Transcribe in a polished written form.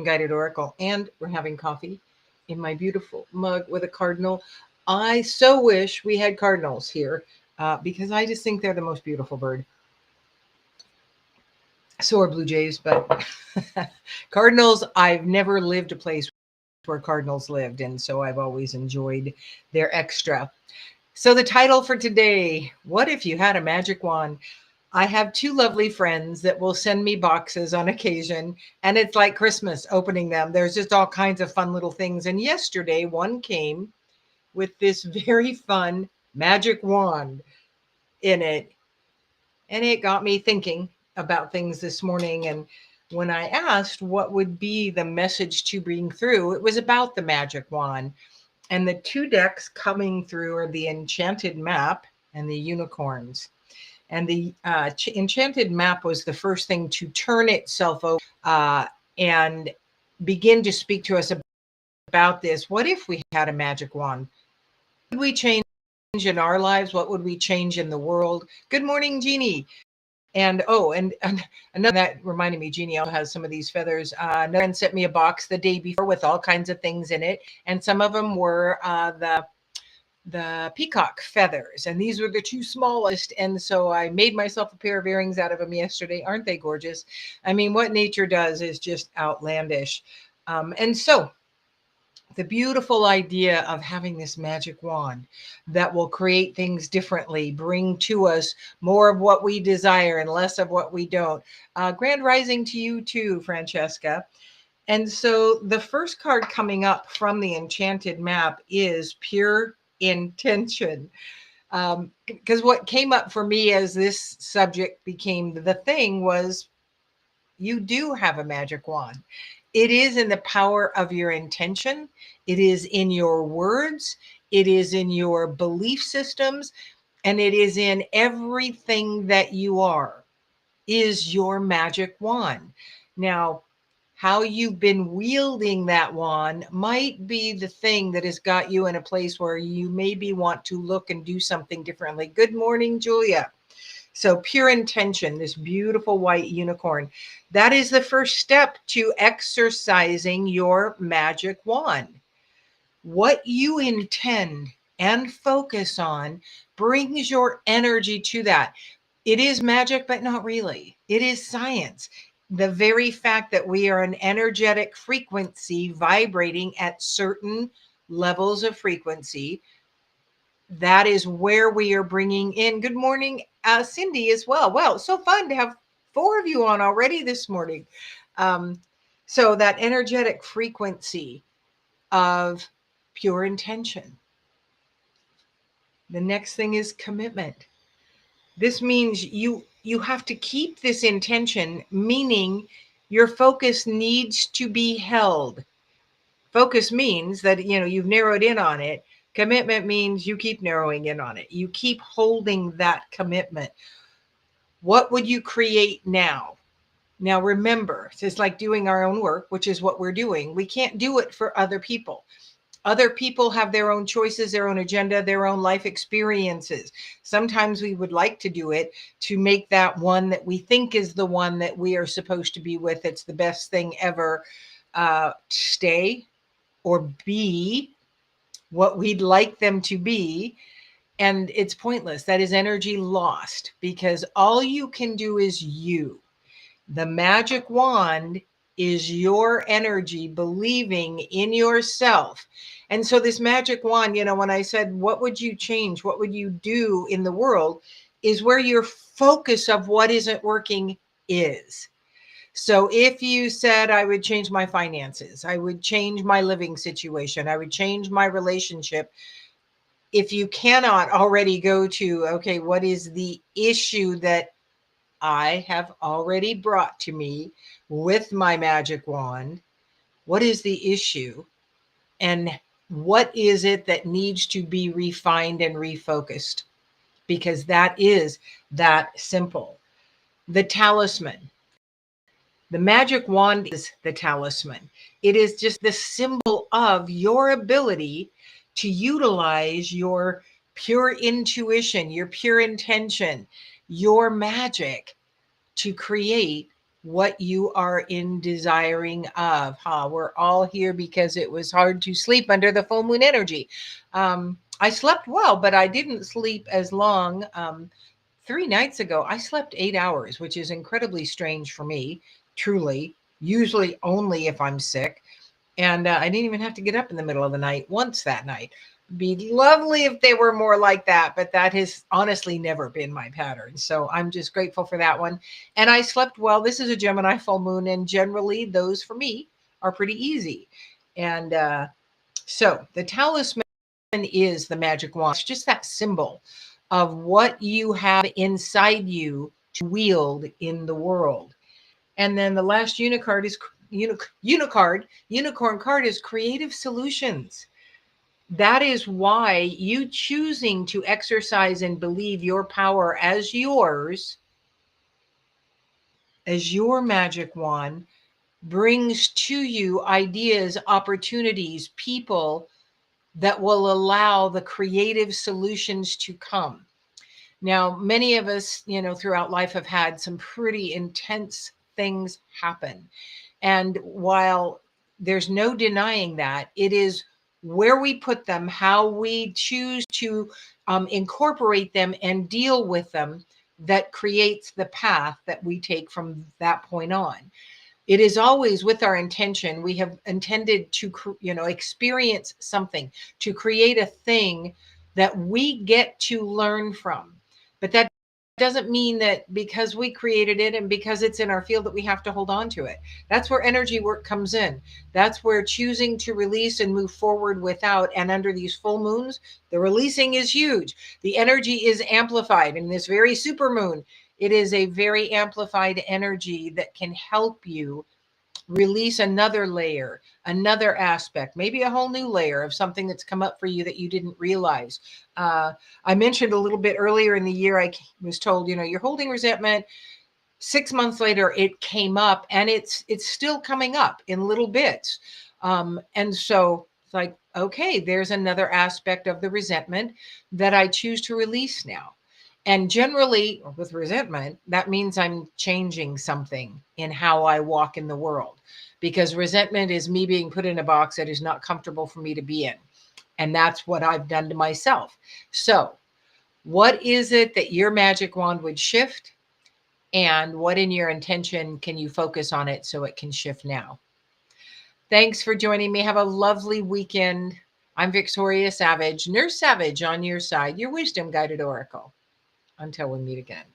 Twin Guided Oracle, and we're having coffee in my beautiful mug with a cardinal. I so wish we had cardinals here because I just think they're the most beautiful bird. So are blue jays, but cardinals, I've never lived a place where cardinals lived, and so I've always enjoyed their extra. So the title for today, what if you had a magic wand? I have two lovely friends that will send me boxes on occasion, and it's like Christmas opening them. There's just all kinds of fun little things. And yesterday, one came with this very fun magic wand in it. And it got me thinking about things this morning. And when I asked what would be the message to bring through, it was about the magic wand. And the two decks coming through are the Enchanted Map and the Unicorns. And the Enchanted Map was the first thing to turn itself over and begin to speak to us about this. What if we had a magic wand? What would we change in our lives? What would we change in the world? Good morning, Jeannie. And another that reminded me, Jeannie also has some of these feathers. Another friend sent me a box the day before with all kinds of things in it, and some of them were the peacock feathers, and these were the two smallest. And so I made myself a pair of earrings out of them yesterday. Aren't they gorgeous? I mean, what nature does is just outlandish. And so the beautiful idea of having this magic wand that will create things differently, bring to us more of what we desire and less of what we don't. Grand rising to you too, Francesca. And so the first card coming up from the Enchanted Map is Pure Intention. Because what came up for me as this subject became the thing was you do have a magic wand. It is in the power of your intention. It is in your words. It is in your belief systems. And it is in everything that you are, is your magic wand. Now, how you've been wielding that wand might be the thing that has got you in a place where you maybe want to look and do something differently. Good morning, Julia. So pure intention, this beautiful white unicorn, that is the first step to exercising your magic wand. What you intend and focus on brings your energy to that. It is magic, but not really. It is science. The very fact that we are an energetic frequency vibrating at certain levels of frequency, that is where we are bringing in. Good morning, Cindy, as well. Wow, so fun to have four of you on already this morning. So that energetic frequency of pure intention. The next thing is commitment. This means you have to keep this intention, meaning your focus needs to be held. Focus means that you've narrowed in on it. Commitment means you keep narrowing in on it. You keep holding that commitment. What would you create now? Now remember, it's like doing our own work, which is what we're doing. We can't do it for other people. Other people have their own choices, their own agenda, their own life experiences. Sometimes we would like to do it to make that one that we think is the one that we are supposed to be with. It's the best thing ever. Stay or be what we'd like them to be. And it's pointless. That is energy lost because all you can do is you. The magic wand is your energy believing in yourself. And so this magic wand, when I said, what would you change? What would you do in the world? Is where your focus of what isn't working is. So if you said, I would change my finances, I would change my living situation, I would change my relationship. If you cannot already go to, okay, what is the issue that I have already brought to me with my magic wand? What is the issue? And what is it that needs to be refined and refocused? Because that is that simple. The talisman. The magic wand is the talisman. It is just the symbol of your ability to utilize your pure intuition, your pure intention, your magic to create what you are in desiring of. We're all here because it was hard to sleep under the full moon energy. I slept well, but I didn't sleep as long. 3 nights ago, I slept 8 hours, which is incredibly strange for me, truly, usually only if I'm sick. And I didn't even have to get up in the middle of the night once that night. Be lovely if they were more like that, but that has honestly never been my pattern. So I'm just grateful for that one. And I slept well. This is a Gemini full moon, and generally those for me are pretty easy. And so the talisman is the magic wand. It's just that symbol of what you have inside you to wield in the world. And then the last unicorn card is creative solutions. That is why you choosing to exercise and believe your power as yours, as your magic wand, brings to you ideas, opportunities, people that will allow the creative solutions to come. Now, many of us, throughout life have had some pretty intense things happen. And while there's no denying that, it is where we put them, how we choose to incorporate them and deal with them, that creates the path that we take from that point on. It is always with our intention. We have intended to, experience something, to create a thing that we get to learn from. But that doesn't mean that because we created it and because it's in our field that we have to hold on to it. That's where energy work comes in. That's where choosing to release and move forward without, and under these full moons, the releasing is huge. The energy is amplified in this very super moon. It is a very amplified energy that can help you release another layer, another aspect, maybe a whole new layer of something that's come up for you that you didn't realize. I mentioned a little bit earlier in the year, I was told, you're holding resentment. 6 months later, it came up, and it's still coming up in little bits. And so it's like, okay, there's another aspect of the resentment that I choose to release now. And generally, with resentment, that means I'm changing something in how I walk in the world, because resentment is me being put in a box that is not comfortable for me to be in. And that's what I've done to myself. So, what is it that your magic wand would shift? And what in your intention can you focus on it so it can shift now? Thanks for joining me. Have a lovely weekend. I'm Victoria Savage, Nurse Savage on your side, your wisdom guided oracle. Until we meet again.